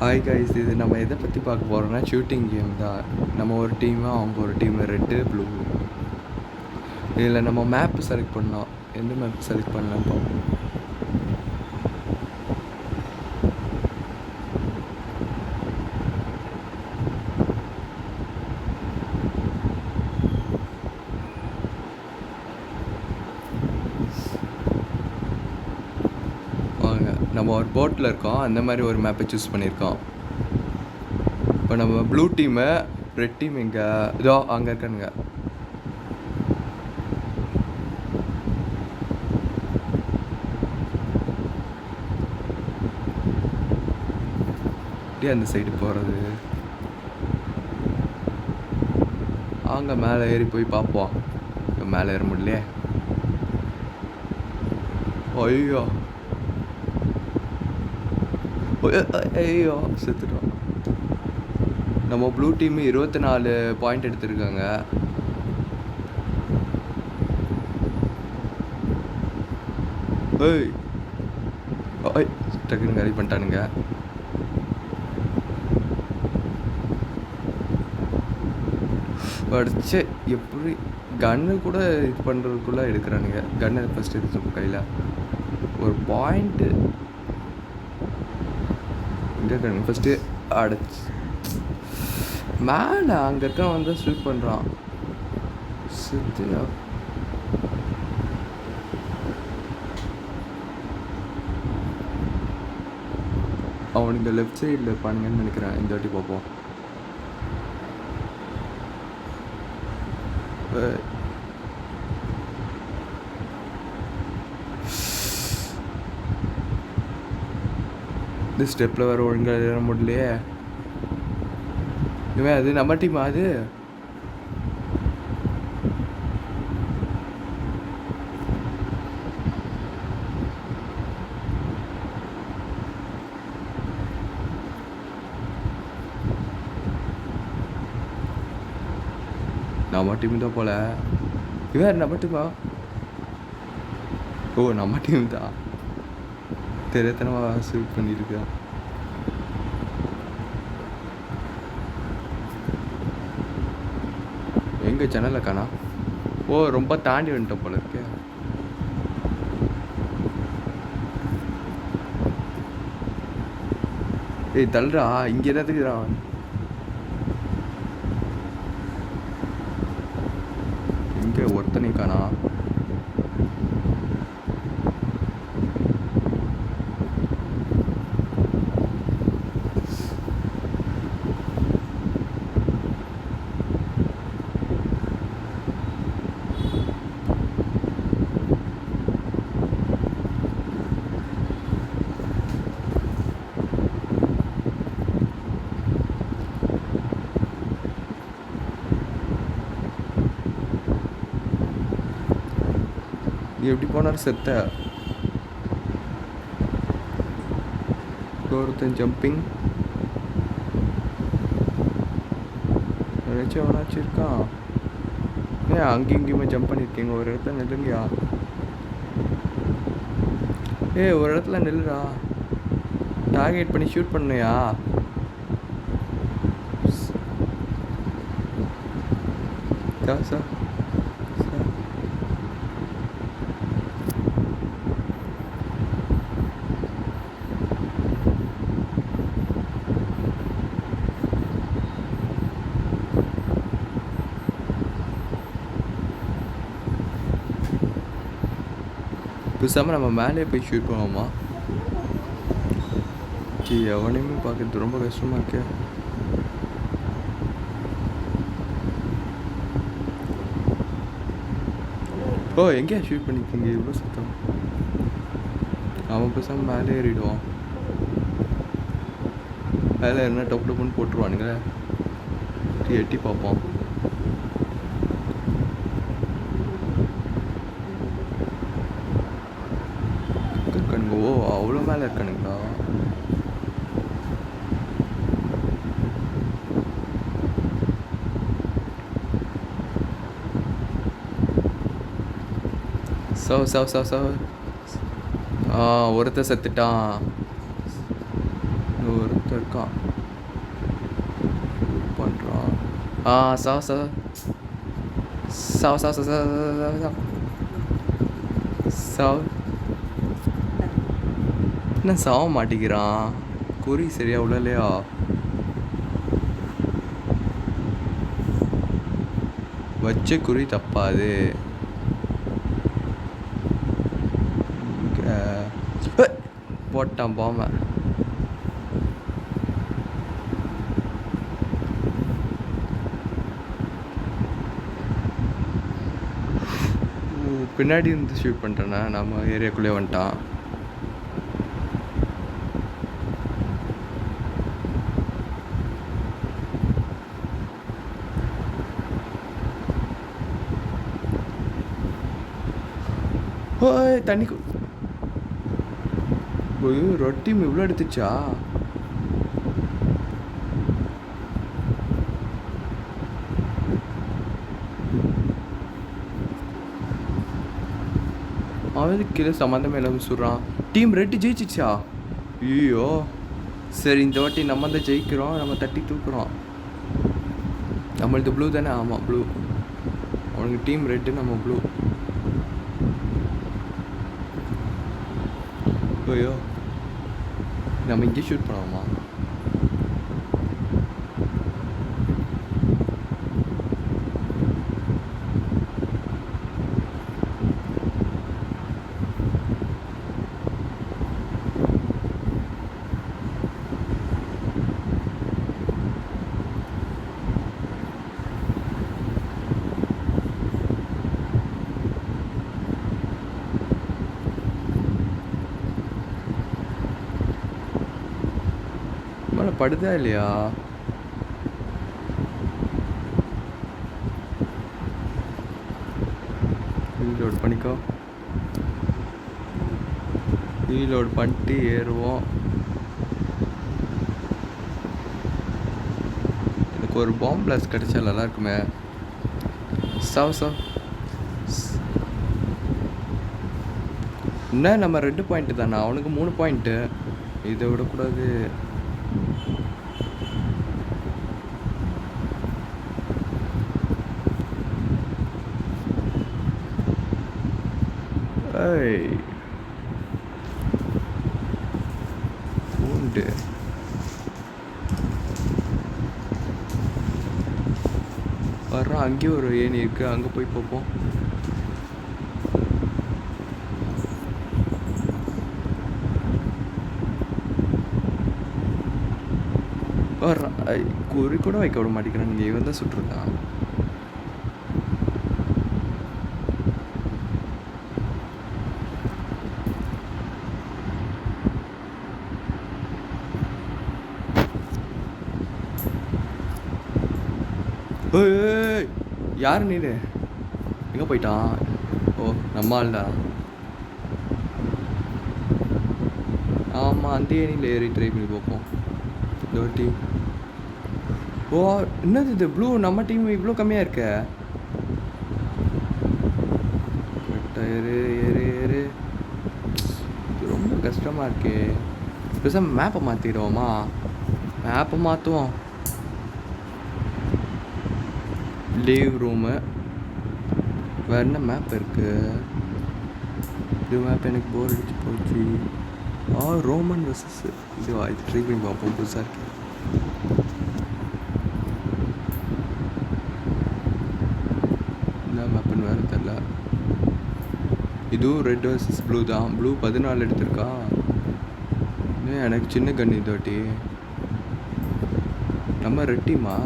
Hi guys, இது நம்ம எதை பற்றி பார்க்க போகிறோம்னா ஷூட்டிங் கேம் தான். நம்ம ஒரு டீமு, அவங்க ஒரு டீமு, ரெட்டு ப்ளூ. இதில் நம்ம மேப்பு செலக்ட் பண்ணோம். எந்த மேப் செலக்ட் பண்ணலாம் பார்ப்போம். வாங்க, நம்ம ஒரு போட்டில் இருக்கோம். அந்த மாதிரி ஒரு மேப்பை சூஸ் பண்ணியிருக்கோம். இப்போ நம்ம ப்ளூ டீமு, ரெட் டீம் இங்கே இதோ அங்கே இருக்கானுங்க. அப்படியே அந்த சைடு போகிறது. அங்கே மேலே ஏறி போய் பார்ப்போம். மேலே ஏற முடியலையே. ஐயோ ஐயோ செத்துட்டோம். நம்ம ப்ளூ டீம் 24 பாயிண்ட் எடுத்திருக்காங்க. ஏய் ஐய் டக்குன்னு காலி பண்ணிட்டானுங்க. அடிச்சு எப்படி கன்னு கூட இது பண்ணுறதுக்குள்ளே எடுக்கிறானுங்க. கன்னை ஃபஸ்ட்டு எடுத்துப்போம் கையில். ஒரு பாயிண்ட்டு இங்கே இருக்கானுங்க. ஃபஸ்ட்டு அடிச்சு மேலே அங்கே இருக்க வந்து ஷூட் பண்ணுறான். சுத்தியா அவனுக்கு லெஃப்ட் சைடில் இருப்பானுங்கன்னு நினைக்கிறேன். இந்த வாட்டி பார்ப்போம். இந்த ஸ்டெப்பில் வேறு ஒழுங்காக ஏற முடியலையே. இவன் அது நம்ம டீமா? அது நம்ம டீம் தான் போல. இவன் நம்ம டீமா? ஓ நம்ம டீம் தான். தெரியாதனமாக ஷூட் பண்ணியிருக்கான். எங்கே சேனலில் காணா? ஓ ரொம்ப தாண்டி வந்துட்டோம் போல இருக்கே. ஏய் தள்ளுறா, இங்கே என்னத்துக்குறான்? இங்கே ஒருத்தனை காணா. எப்படி போனாலும் செத்த. ஒருத்தன் ஜம்பிங் நினைச்சு அவனாச்சும் இருக்கான். ஏன் அங்கேயும் இங்கேயுமே ஜம்ப் பண்ணியிருக்கீங்க? ஒரு இடத்துல நில்லுங்கயா. ஒரு இடத்துல நில்லுடா. டார்கெட் பண்ணி ஷூட் பண்ணுயா. சார் பேசாமல் நம்ம மேலே போய் ஷூட் பண்ணுவோமா? எவனையுமே பார்க்கறது ரொம்ப கஷ்டமாக இருக்கே. ஓ எங்கேயா ஷூட் பண்ணிக்கிங்க? இவ்வளோ சுத்தம். அவன் பேசாமல் மேலே ஏறிடுவான். மேலே என்ன டப்பு டப்புன்னு போட்டுருவானுங்க. எட்டி பார்ப்போம். இருக்கானுங்க. ஓ அவ்வளோ மேலே இருக்கானுங்களா? ஒருத்தர் செத்துட்டான். ஒருத்தர் இருக்கான் பண்ணுறான். சாவ சாவ சாவ சாவ சாவ சாவ சாவ என்ன சாவ மாட்டேங்கிறான். குறி சரியா உள்ளலையா? வச்ச குறி தப்பாது. போட்டான் பாம. பின்னாடி இருந்து ஷூட் பண்ணிட்டேண்ணா. நம்ம ஏரியாக்குள்ளே வந்துட்டான். ஓய் தண்ணி ரொட்டி இவ்வளோ எடுத்துச்சா? அவனுக்கு கீழே சம்மந்தமே இல்லாமல் சொல்கிறான். டீம் ரெட்டு ஜெயிச்சிச்சா? ஐயோ சரி, இந்த வாட்டி நம்ம தான் ஜெயிக்கிறோம். நம்ம தட்டி தூக்குறோம். நம்மளது ப்ளூ தானே? ஆமாம் ப்ளூ. அவனுக்கு டீம் ரெட்டு, நம்ம ப்ளூ. ஐயோ நம்ம இங்கே ஷூட் பண்ணுவோமா? மேலே படுதா இல்லையா? ரீலோட் பண்ணிக்கோ. ரீலோட் பண்ணிட்டு ஏறுவோம். எனக்கு ஒரு பாம்பு பிளாஸ்ட் கிடைச்சா நல்லா இருக்குமே. என்ன நம்ம 2 பாயிண்ட்டு தானே, அவனுக்கு 3 பாயிண்ட்டு. இதை விடக்கூடாது. பூண்டு வர்றான். அங்கேயும் ஒரு ஏணி இருக்கு, அங்கே போய் பார்ப்போம். வர்றான். குறி கூட வைக்க விட மாட்டேங்கிறான். இங்கே இவன் தான் சுட்டுருக்கான். யார் நீனு? எங்கே போயிட்டான்? ஓ நம்ம ஆள்டா. ஆமாம், அந்த ஏனியில் ஏறி ட்ரை பண்ணி பார்ப்போம். இந்த வாட்டி ஓ என்னது இது ப்ளூ? நம்ம டீம் இவ்வளோ கம்மியாக இருக்க. ஏறு ஏறு ஏறு. ரொம்ப கஷ்டமாக இருக்கே. பேசாம மேப்பை மாற்றிடுவோமா? மேப்பை மாற்றுவோம். Leave room. வேறு என்ன மேப் இருக்குது? இது மேப் எனக்கு போர் அடிச்சு போச்சு. ரோமன் வெர்சஸ் இதுவா? இது ட்ரை பண்ணி பார்ப்போம். புதுசாக இருக்கு. என்ன மேப்புன்னு வேறு தெரில. இதுவும் ரெட் வெர்சஸ் ப்ளூ தான். ப்ளூ 14 எடுத்திருக்கா. எனக்கு சின்ன கன் இது வாட்டி. நம்ம ரெட் டீமா?